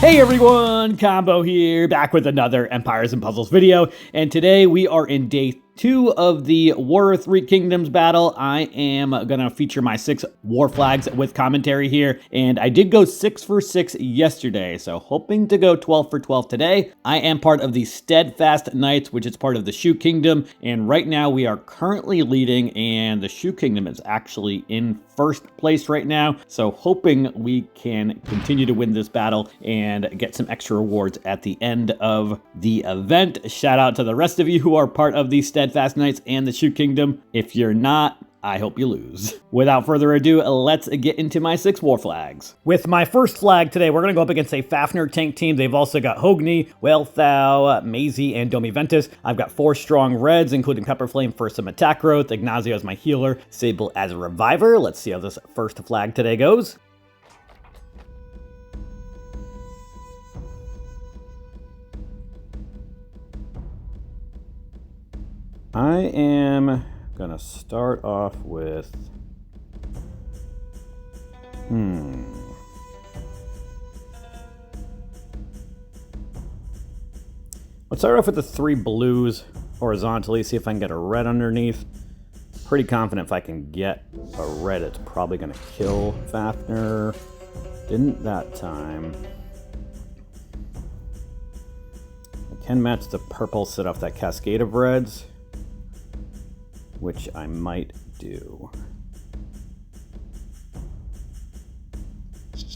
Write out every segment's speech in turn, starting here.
Hey everyone, Combo here, back with another Empires and Puzzles video, and today we are in day 2 of the War of Three Kingdoms battle. I am gonna feature my 6 war flags with commentary here, and I did go 6 for 6 yesterday, so hoping to go 12 for 12 today. I am part of the Steadfast Knights, which is part of the Shu Kingdom, and right now we are currently leading, and the Shu Kingdom is actually in first place right now, so hoping we can continue to win this battle and get some extra rewards at the end of the event. Shout out to the rest of you who are part of the Steadfast Knights and the Shu Kingdom. If you're not, I hope you lose. Without further ado, let's get into my 6 war flags. With my first flag today, we're going to go up against a Fafnir tank team. They've also got Hogni, Whalethau, Maisie, and Domi Ventus. I've got 4 strong reds, including Pepperflame for some attack growth, Ignazio as my healer, Sable as a reviver. Let's see how this first flag today goes. I am gonna start off with let's start off with the 3 blues horizontally, see if I can get a red underneath. Pretty confident if I can get a red, it's probably gonna kill Fafnir. Didn't that time. I can match the purple, set off that cascade of reds, which I might do.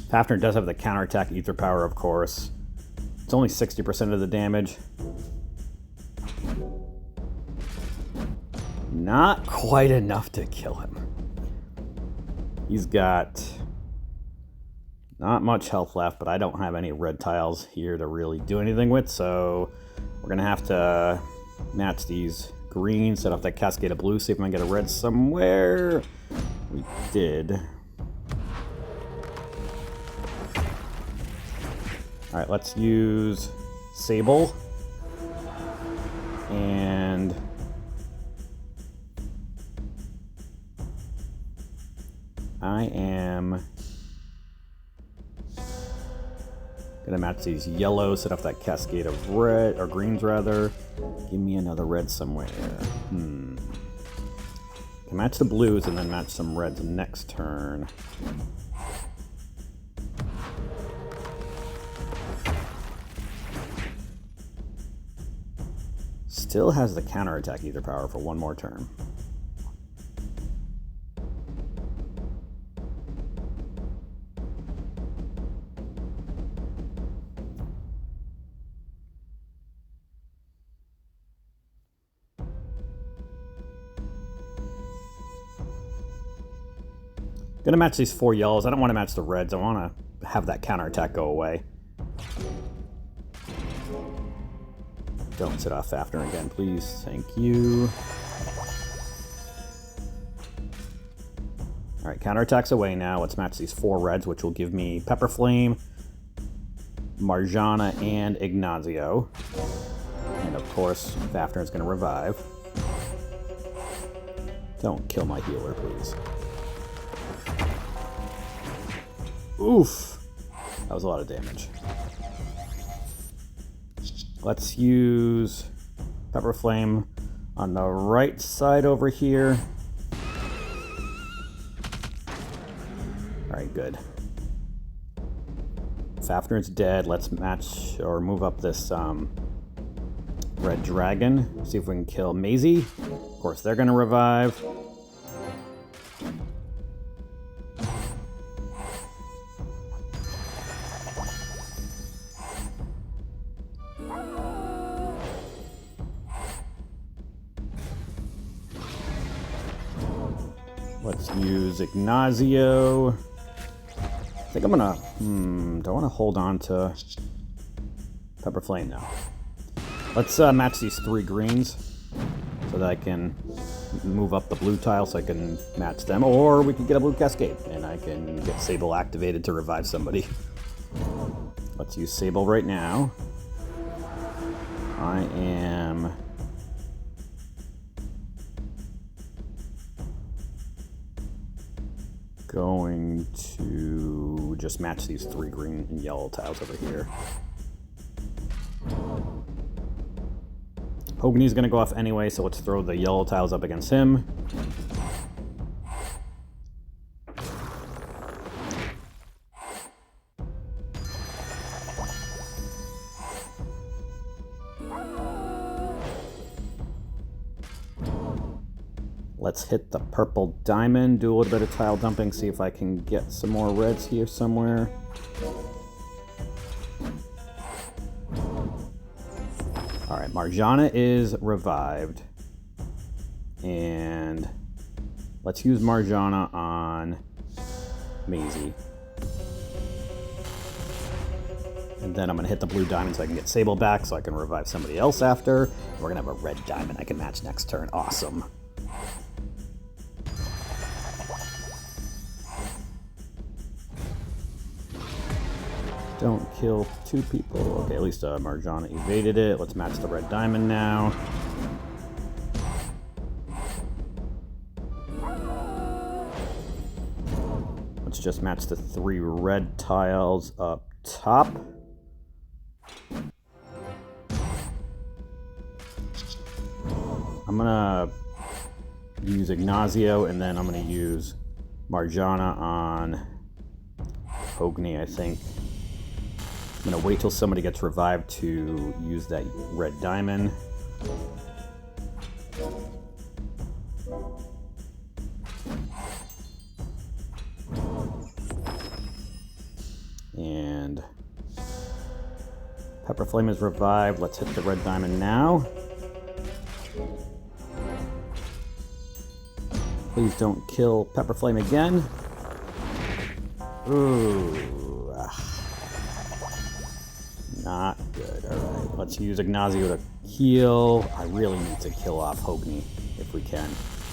Fafnir does have the counterattack ether power, of course. It's only 60% of the damage. Not quite enough to kill him. He's got not much health left, but I don't have any red tiles here to really do anything with, so we're gonna have to match these green, set off that cascade of blue, see if I can get a red somewhere. We did. Alright, let's use Sable. And I am gonna match these yellows, set off that cascade of red, or greens rather. Give me another red somewhere. Can match the blues and then match some reds next turn. Still has the counterattack ether power for one more turn. Gonna match these 4 yellows. I don't want to match the reds. I want to have that counterattack go away. Don't sit off Fafnir again, please. Thank you. Alright, counterattack's away now. Let's match these 4 reds, which will give me Pepperflame, Marjana, and Ignazio. And of course, Fafnir's gonna revive. Don't kill my healer, please. Oof! That was a lot of damage. Let's use Pepperflame on the right side over here. Alright, good. Fafnir's dead. Let's match or move up this red dragon. See if we can kill Maisie. Of course, they're going to revive. Let's use Ignazio. I think I'm gonna, do I want to hold on to Pepperflame now? Let's match these 3 greens so that I can move up the blue tile so I can match them, or we can get a blue cascade and I can get Sable activated to revive somebody. Let's use Sable right now. I am going to to just match these 3 green and yellow tiles over here. Hogni's going to go off anyway, so let's throw the yellow tiles up against him. Let's hit the purple diamond, do a little bit of tile dumping, see if I can get some more reds here somewhere. Alright, Marjana is revived. And let's use Marjana on Maisie. And then I'm going to hit the blue diamond so I can get Sable back so I can revive somebody else after. We're going to have a red diamond I can match next turn. Awesome. Don't kill 2 people. Okay, at least Marjana evaded it. Let's match the red diamond now. Let's just match the 3 red tiles up top. I'm gonna use Ignacio, and then I'm gonna use Marjana on Hogni, I think. I'm going to wait till somebody gets revived to use that red diamond. And Pepper Flame is revived. Let's hit the red diamond now. Please don't kill Pepper Flame again. Ooh. Not good. Alright, let's use Ignacio to heal. I really need to kill off Hogni if we can.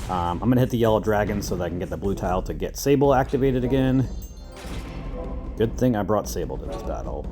I'm going to hit the yellow dragon so that I can get the blue tile to get Sable activated again. Good thing I brought Sable to this battle.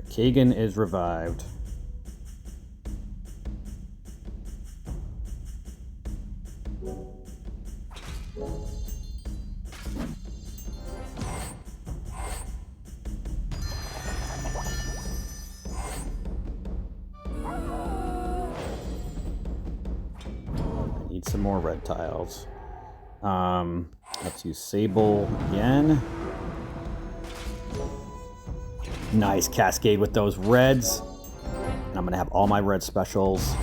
Kagan is revived. I need some more red tiles. Let's use Sable again. Nice cascade with those reds. And I'm going to have all my red specials.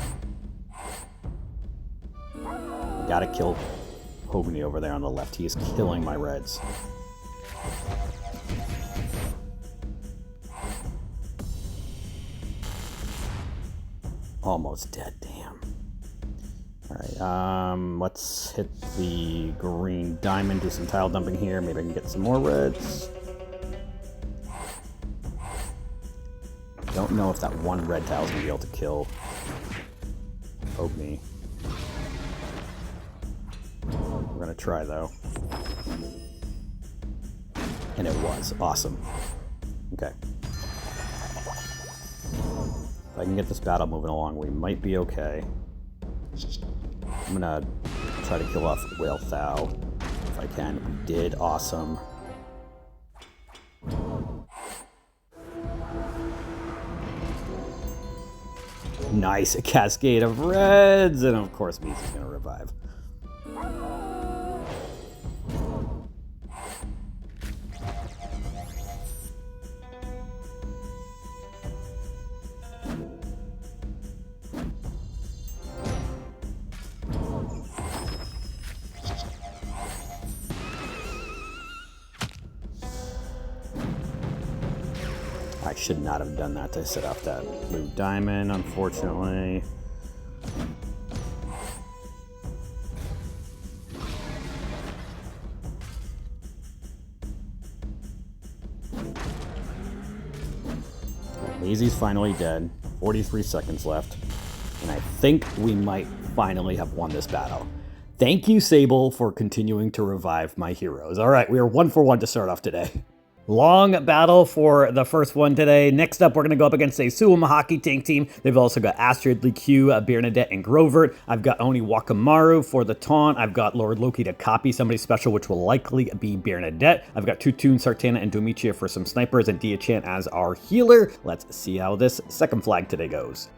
I got to kill Hogni over there on the left. He is killing my reds. Almost dead, damn. Alright, let's hit the green diamond, do some tile dumping here. Maybe I can get some more reds. Don't know if that one red tile is going to be able to kill Hogni. We're going to try, though. And it was. Awesome. Okay. If I can get this battle moving along, we might be okay. I'm going to try to kill off Whale Thou if I can. We did. Awesome. Nice, a cascade of reds, and of course Meese is going to revive. I should not have done that to set off that blue diamond, unfortunately. Lazy's finally dead. 43 seconds left. And I think we might finally have won this battle. Thank you, Sable, for continuing to revive my heroes. All right, we are 1 for 1 to start off today. Long battle for the first one today. Next up, we're going to go up against a Suwama Hockey tank team. They've also got Astrid, Q, Bernadette, and Grovert. I've got Oni Wakamaru for the taunt. I've got Lord Loki to copy somebody special, which will likely be Bernadette. I've got Tutun, Sartana, and Domitia for some snipers, and Dia-chan as our healer. Let's see how this second flag today goes.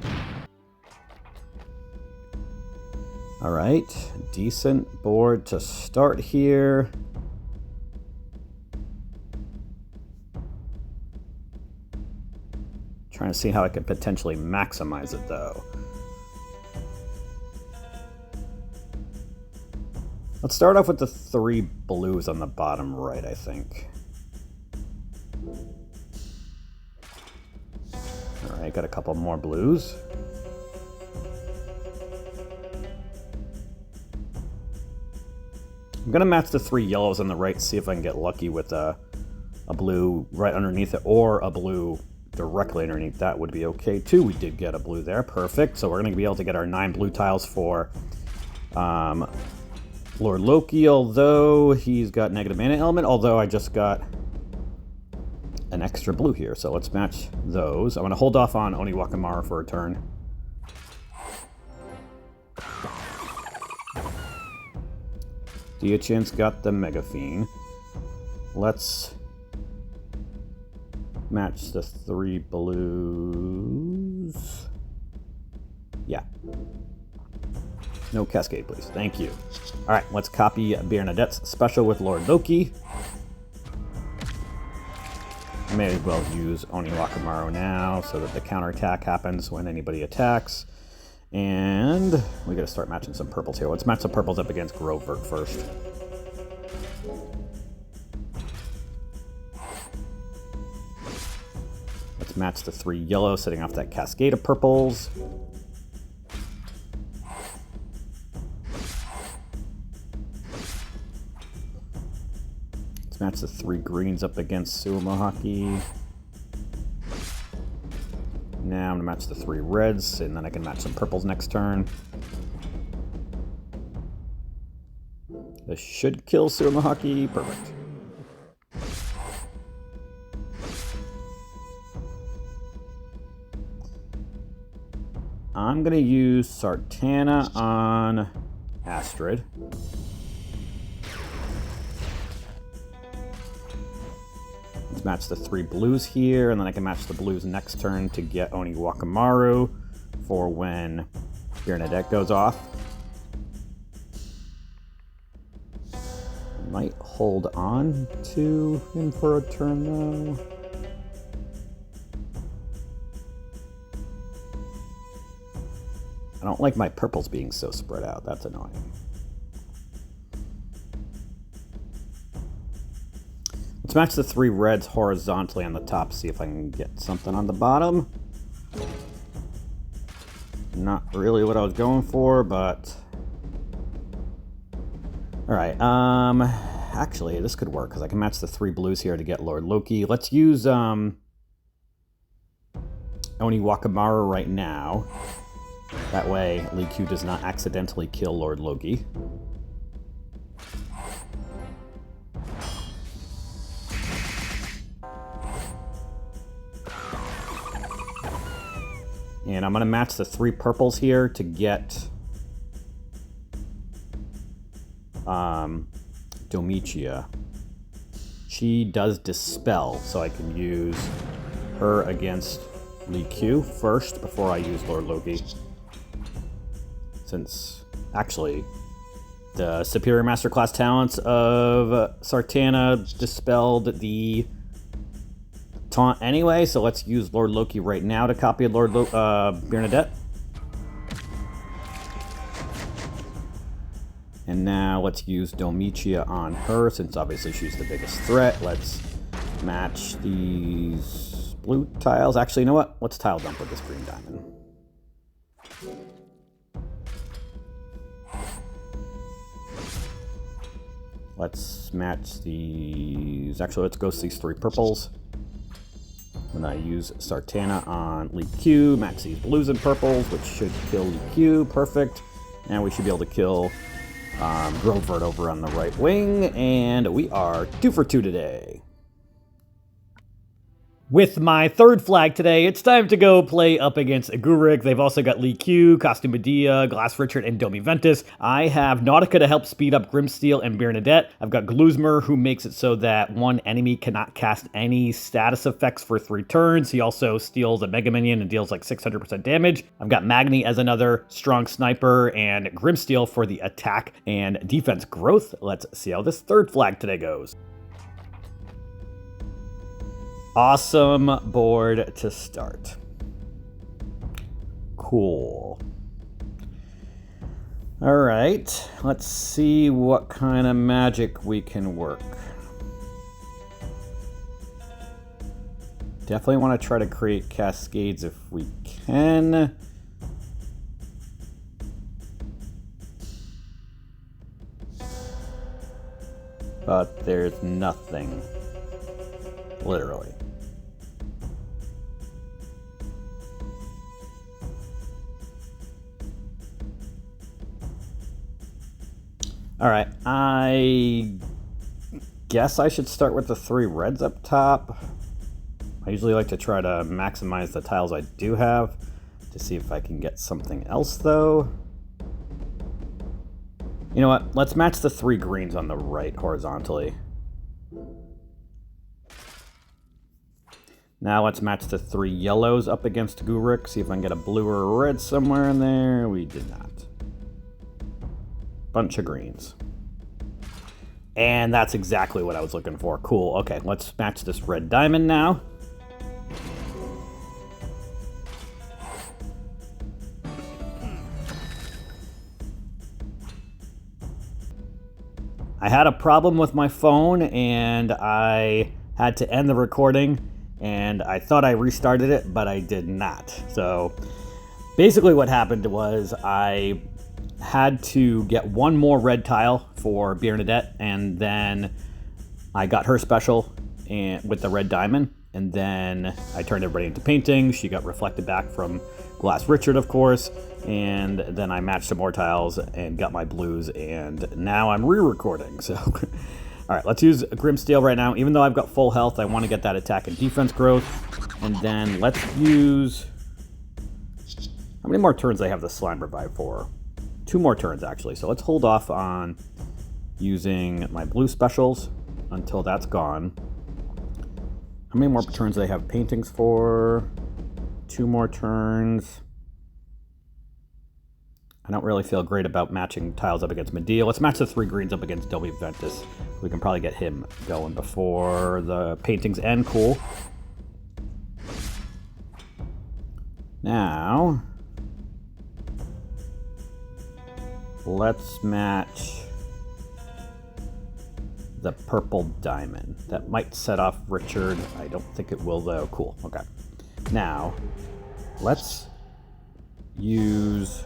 All right, decent board to start here. Trying to see how I could potentially maximize it, though. Let's start off with the 3 blues on the bottom right, I think. All right, got a couple more blues. I'm gonna match the 3 yellows on the right, see if I can get lucky with a blue right underneath it, or a blue directly underneath. That would be okay too. We did get a blue there, perfect. So we're gonna be able to get our 9 blue tiles for Lord Loki, although he's got negative mana element, although I just got an extra blue here. So let's match those. I'm gonna hold off on Oni Wakamaru for a turn. Dia-chan's got the Mega Fiend. Let's match the 3 blues. Yeah. No Cascade, please. Thank you. All right, let's copy Bernadette's special with Lord Loki. I may as well use Oni Wakamaru now so that the counterattack happens when anybody attacks. And we gotta start matching some purples here. Let's match the purples up against Grovert first. Let's match the 3 yellow, setting off that cascade of purples. Let's match the 3 greens up against Suwama Hockey. Now I'm gonna match the 3 reds, and then I can match some purples next turn. This should kill Suwama Hockey. Perfect. I'm gonna use Sartana on Astrid. Let's match the 3 blues here, and then I can match the blues next turn to get Oni Wakamaru for when Bernadette goes off. Might hold on to him for a turn though. I don't like my purples being so spread out. That's annoying. Let's match the 3 reds horizontally on the top, see if I can get something on the bottom. Not really what I was going for, but... Alright, actually, this could work, because I can match the 3 blues here to get Lord Loki. Let's use, Oni Wakamaru right now. That way, Q does not accidentally kill Lord Loki. And I'm going to match the 3 purples here to get Domitia. She does Dispel, so I can use her against Q first before I use Lord Loki. Since, actually, the Superior Masterclass talents of Sartana dispelled the taunt anyway, so let's use Lord Loki right now to copy Bernadette. And now let's use Domitia on her, since obviously she's the biggest threat. Let's match these blue tiles. Actually, you know what? Let's tile dump with this green diamond. Let's match these. Actually, let's go see these 3 purples. When I use Sartana on Lee Q, match these blues and purples, which should kill Lee Q. Perfect. And we should be able to kill Grovert over on the right wing. And we are 2 for 2 today. With my 3rd flag today, it's time to go play up against Gurik. They've also got Lee Q, Costume Medea, Glass Richard, and Domi Ventus. I have Nautica to help speed up Grimsteel and Bernadette. I've got Gluzmer, who makes it so that one enemy cannot cast any status effects for 3 turns. He also steals a Mega Minion and deals like 600% damage. I've got Magni as another strong sniper, and Grimsteel for the attack and defense growth. Let's see how this 3rd flag today goes. Awesome board to start. Cool. All right, let's see what kind of magic we can work. Definitely want to try to create cascades if we can. But there's nothing. Literally. All right, I guess I should start with the 3 reds up top. I usually like to try to maximize the tiles I do have to see if I can get something else, though. You know what? Let's match the 3 greens on the right horizontally. Now let's match the 3 yellows up against Gurik. See if I can get a blue or a red somewhere in there. We did not. Bunch of greens. And that's exactly what I was looking for. Cool. Okay, let's match this red diamond now. I had a problem with my phone and I had to end the recording, and I thought I restarted it, but I did not. So basically what happened was I had to get 1 more red tile for Bernadette, and then I got her special and with the red diamond, and then I turned everybody into paintings. She got reflected back from Glass Richard, of course, and then I matched some more tiles and got my blues, and now I'm re-recording. So all right, let's use Grimsteel right now. Even though I've got full health, I want to get that attack and defense growth. And then let's use... How many more turns do I have the Slime Revive for? 2 more turns, actually. So let's hold off on using my blue specials until that's gone. How many more turns do I have paintings for? 2 more turns. I don't really feel great about matching tiles up against Medea. Let's match the 3 greens up against Domi Ventus. We can probably get him going before the paintings end. Cool. Now, let's match the purple diamond. That might set off Richard. I don't think it will, though. Cool. Okay. Now, let's use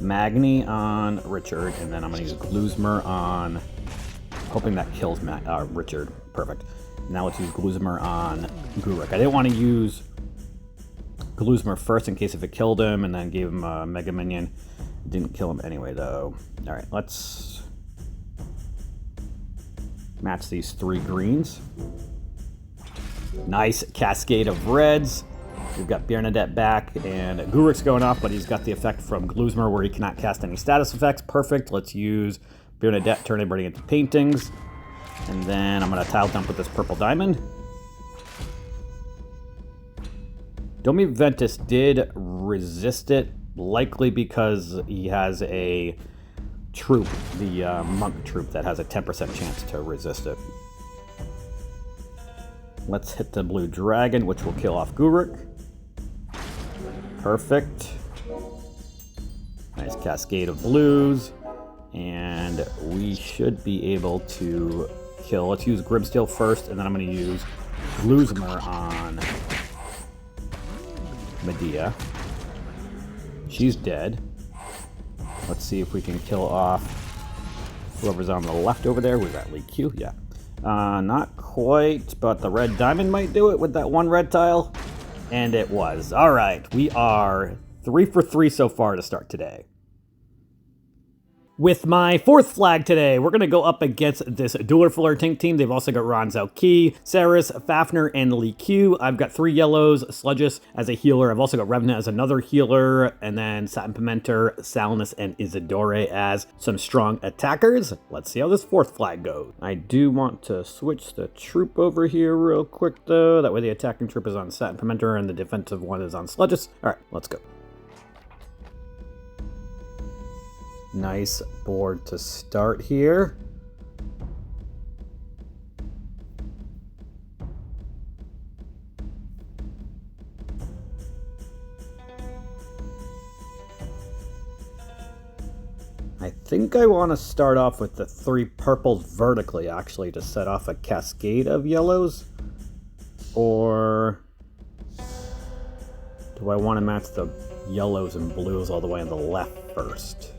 Magni on Richard, and then I'm going to use Gluzmer on... hoping that kills Richard. Perfect. Now let's use Gluzmer on Gurik. I didn't want to use Gluzmer first in case if it killed him and then gave him a Mega Minion. It didn't kill him anyway, though. All right, let's match these 3 greens. Nice cascade of reds. We've got Bernadette back, and Gurik's going off, but he's got the effect from Gluzmer where he cannot cast any status effects. Perfect. Let's use Bernadette, turn everybody into paintings. And then I'm going to tile dump with this purple diamond. Domi Ventus did resist it, likely because he has a troop, the monk troop, that has a 10% chance to resist it. Let's hit the blue dragon, which will kill off Gurik. Perfect. Nice cascade of blues. And we should be able to kill. Let's use Grimsteel first, and then I'm going to use Gluzmer on Medea. She's dead. Let's see if we can kill off whoever's on the left over there. We've got Lee Q. Yeah. Not quite, but the red diamond might do it with that one red tile. And it was. All right. We are 3 for 3 so far to start today. With my 4th flag today, we're going to go up against this Dueler Flare Tank team. They've also got Ron Zalki, Saris, Fafnir, and Lee Q. I've got 3 yellows, Sludgus as a healer. I've also got Revenant as another healer, and then Satin Pimenter, Salinus, and Isidore as some strong attackers. Let's see how this 4th flag goes. I do want to switch the troop over here real quick, though. That way the attacking troop is on Satin Pimenter, and the defensive one is on Sludgus. All right, let's go. Nice board to start here. I think I want to start off with the 3 purples vertically, actually, to set off a cascade of yellows. Or do I want to match the yellows and blues all the way on the left first?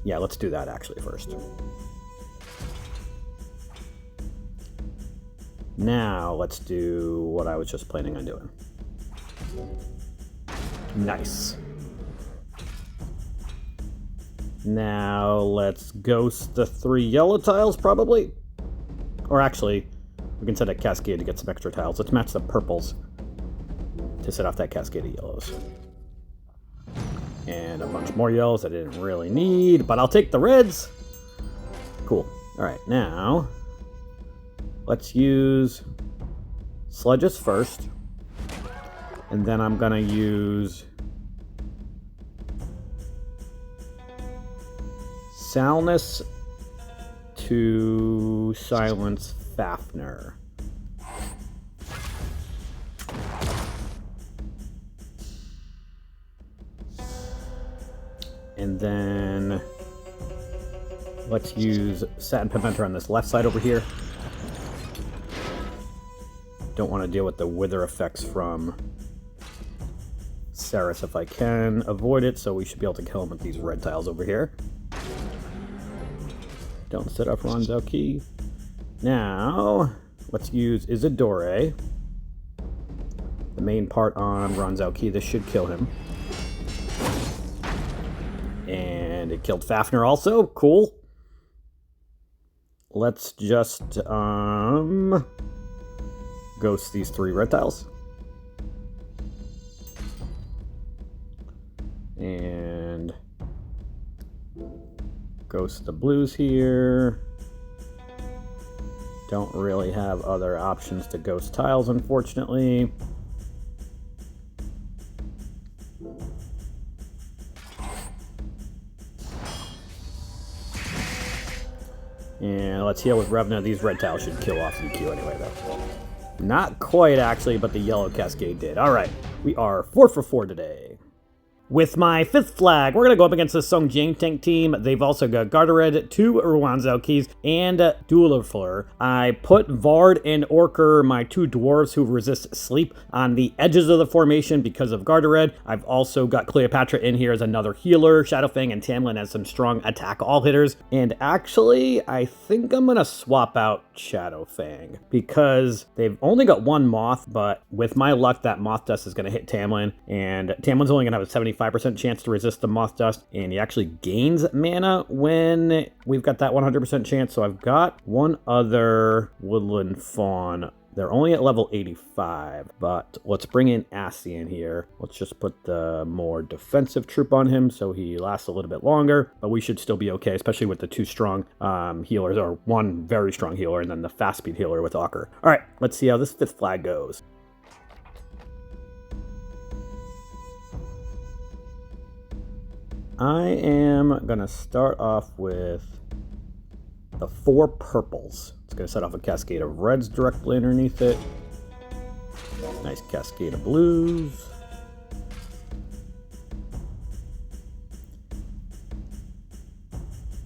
Yeah, let's do that actually first. Now, let's do what I was just planning on doing. Nice. Now, let's ghost the 3 yellow tiles, probably. Or actually, we can set a cascade to get some extra tiles. Let's match the purples to set off that cascade of yellows. And a bunch more yellows I didn't really need, but I'll take the reds. Cool. All right, now let's use Sludgus first. And then I'm going to use Salinus to silence Fafnir. And then let's use Satin Pimenter on this left side over here. Don't want to deal with the wither effects from Saris if I can avoid it, so we should be able to kill him with these red tiles over here. Don't set up Ron Zalki. Now, let's use Isidore. The main part on Ron Zalki, this should kill him. And it killed Fafnir also. Cool. Let's just ghost these 3 red tiles. And ghost the blues here. Don't really have other options to ghost tiles, unfortunately. And let's heal with Revenant. These red tiles should kill off EQ anyway, though. Not quite, actually, but the yellow cascade did. All right, we are 4 for 4 today. With my 5th flag, we're going to go up against the Sung Jing Tank team. They've also got Gardared, 2 Ruan Zalkis, and Dueler Flare. I put Vard and Orker, my 2 dwarves who resist sleep, on the edges of the formation because of Gardared. I've also got Cleopatra in here as another healer, Shadowfang and Tamlin as some strong attack all hitters. And actually, I think I'm going to swap out Shadowfang because they've only got 1 Moth, but with my luck, that Moth Dust is going to hit Tamlin, and Tamlin's only going to have a 75% chance to resist the Moth Dust, and he actually gains mana when we've got that 100% chance. So I've got 1 other Woodland Fawn. They're only at level 85, but let's bring in Ascian here. Let's just put the more defensive troop on him so he lasts a little bit longer, but we should still be okay, especially with the 2 strong healers, or 1 very strong healer, and then the fast speed healer with Ocker. All right, let's see how this 5th flag goes. I am going to start off with the 4 purples. It's going to set off a cascade of reds directly underneath it. Nice cascade of blues.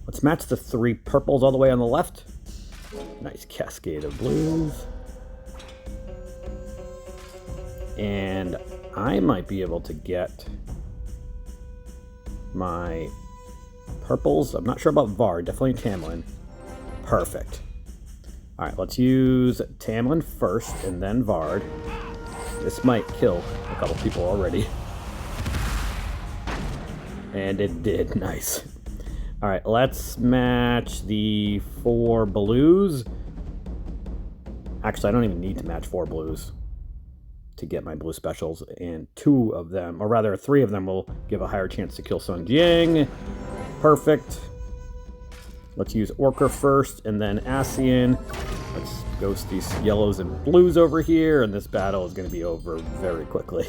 Let's match the 3 purples all the way on the left. Nice cascade of blues. And I might be able to get my purples. I'm not sure about Vard, definitely Tamlin. Perfect. All right, let's use Tamlin first and then Vard. This might kill a couple people already. And it did, nice. All right, let's match the 4 blues. Actually, I don't even need to match 4 blues to get my blue specials, and 2 of them, or rather 3 of them, will give a higher chance to kill Sung Jiang. Perfect. Let's use Orca first, and then Asian. Let's ghost these yellows and blues over here, and this battle is going to be over very quickly.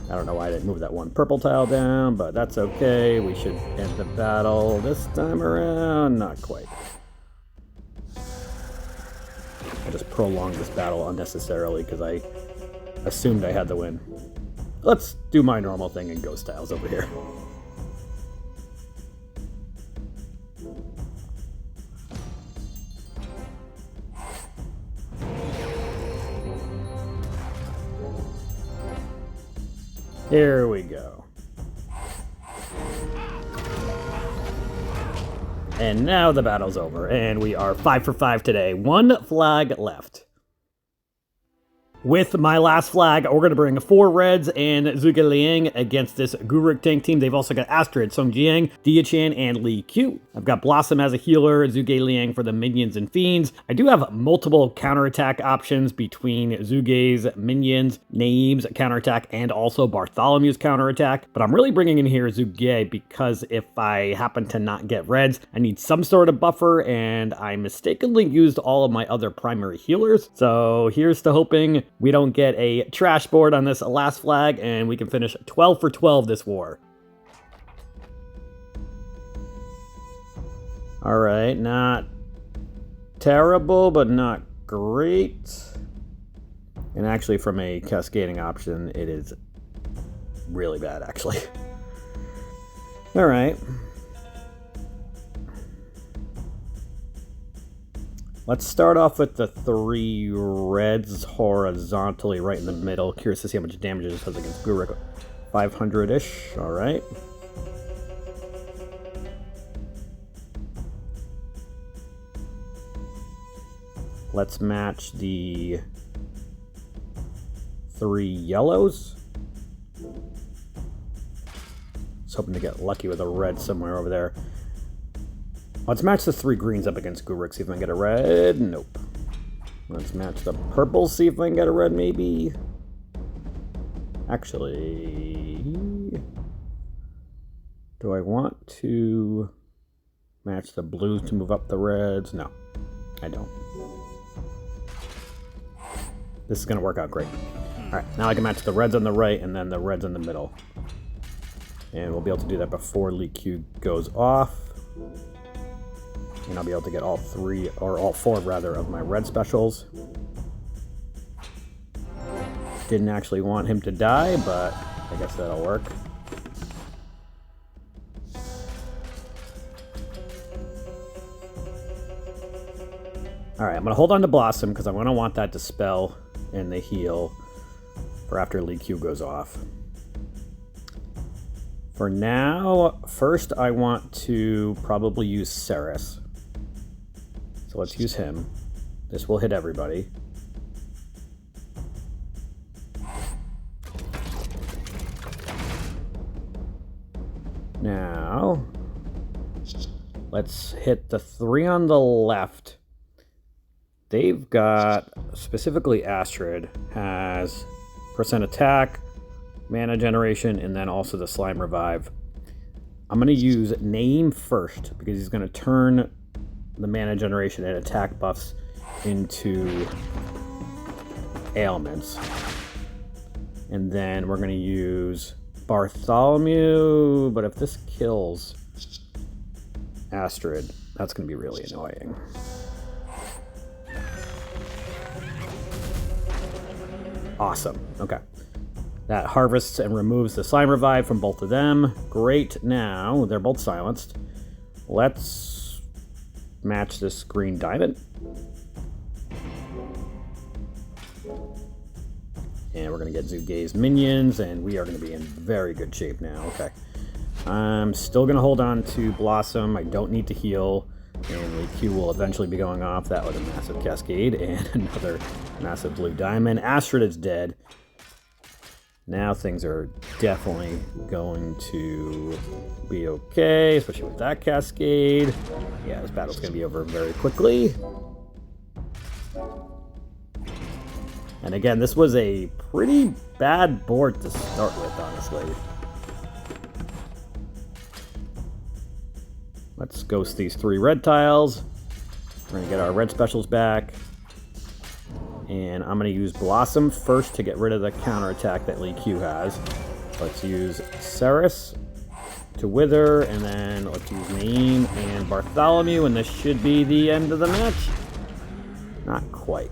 I don't know why I didn't move that 1 purple tile down, but that's okay. We should end the battle this time around. Not quite. I just prolonged this battle unnecessarily because I assumed I had the win. Let's do my normal thing and ghost tiles over here. Here we go. And now the battle's over, and we are 5 for 5 today. 1 flag left. With my last flag, we're going to bring 4 reds and Zhuge Liang against this Guruk tank team. They've also got Astrid, Sung Jiang, Diachan, and Li Q. I've got Blossom as a healer, Zhuge Liang for the minions and fiends. I do have multiple counterattack options between Zhuge's minions, Naeem's counterattack, and also Bartholomew's counterattack. But I'm really bringing in here Zhuge because if I happen to not get reds, I need some sort of buffer, and I mistakenly used all of my other primary healers. So here's to hoping we don't get a trash board on this last flag, and we can finish 12 for 12 this war. All right, not terrible, but not great. And actually, from a cascading option, it is really bad, actually. All right. Let's start off with the 3 reds horizontally right in the middle. Curious to see how much damage it does against Guruk. 500-ish, all right. Let's match the 3 yellows. Just hoping to get lucky with a red somewhere over there. Let's match the 3 greens up against Guruk, see if I can get a red. Nope. Let's match the purple, see if I can get a red, maybe. Actually, do I want to match the blues to move up the reds? No, I don't. This is going to work out great. All right, now I can match the reds on the right and then the reds in the middle. And we'll be able to do that before Li Q goes off. And I'll be able to get all 3, or all 4 rather, of my red specials. Didn't actually want him to die, but I guess that'll work. Alright, I'm going to hold on to Blossom because I'm going to want that Dispel and the heal for after Li Q goes off. For now, first I want to probably use Ceres. So let's use him. This will hit everybody. Now, let's hit the 3 on the left. They've got, specifically Astrid, has % attack, mana generation, and then also the slime revive. I'm going to use Naeem first because he's going to turn the mana generation and attack buffs into ailments. And then we're going to use Bartholomew, but if this kills Astrid, that's going to be really annoying. Awesome. Okay. That harvests and removes the slime revive from both of them. Great. Now, they're both silenced. Let's match this green diamond. And we're going to get Zugay's minions, and we are going to be in very good shape now. Okay. I'm still going to hold on to Blossom. I don't need to heal. And Lee Q will eventually be going off. That was a massive Cascade and another massive blue diamond. Astrid is dead. Now things are definitely going to be okay, especially with that Cascade. Yeah, this battle's going to be over very quickly. And again, this was a pretty bad board to start with, honestly. Let's ghost these 3 red tiles. We're going to get our red specials back. And I'm going to use Blossom first to get rid of the counterattack that Lee Q has. Let's use Ceres to Wither, and then let's use Naeem and Bartholomew, and this should be the end of the match. Not quite.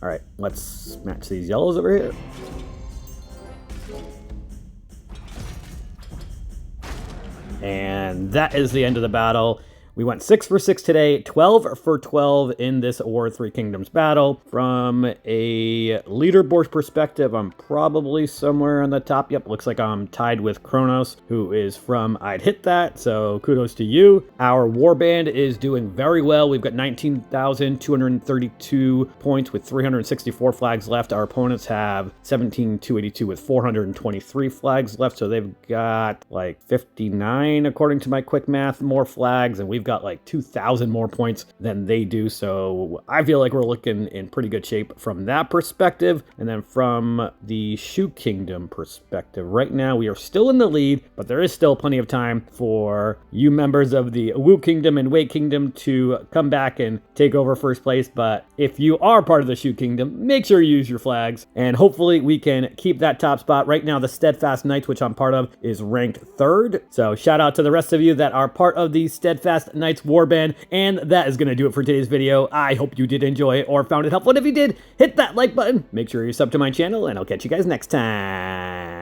Alright, let's match these yellows over here. And that is the end of the battle. We went 6 for 6 today, 12 for 12 in this War of Three Kingdoms battle. From a leaderboard perspective, I'm probably somewhere on the top. Yep, looks like I'm tied with Kronos, who is from I'd Hit That, so kudos to you. Our warband is doing very well. We've got 19,232 points with 364 flags left. Our opponents have 17,282 with 423 flags left, so they've got like 59, according to my quick math, more flags, and we've got like 2,000 more points than they do, so I feel like we're looking in pretty good shape from that perspective. And then from the Shu Kingdom perspective, right now we are still in the lead, but there is still plenty of time for you members of the Wu Kingdom and Wei Kingdom to come back and take over first place. But if you are part of the Shu Kingdom, make sure you use your flags, and hopefully we can keep that top spot. Right now the Steadfast Knights, which I'm part of, is ranked 3rd, so shout out to the rest of you that are part of the Steadfast Knights warband. And that is going to do it for today's video. I hope you did enjoy it or found it helpful. And if you did, hit that like button, make sure you're sub to my channel, and I'll catch you guys next time.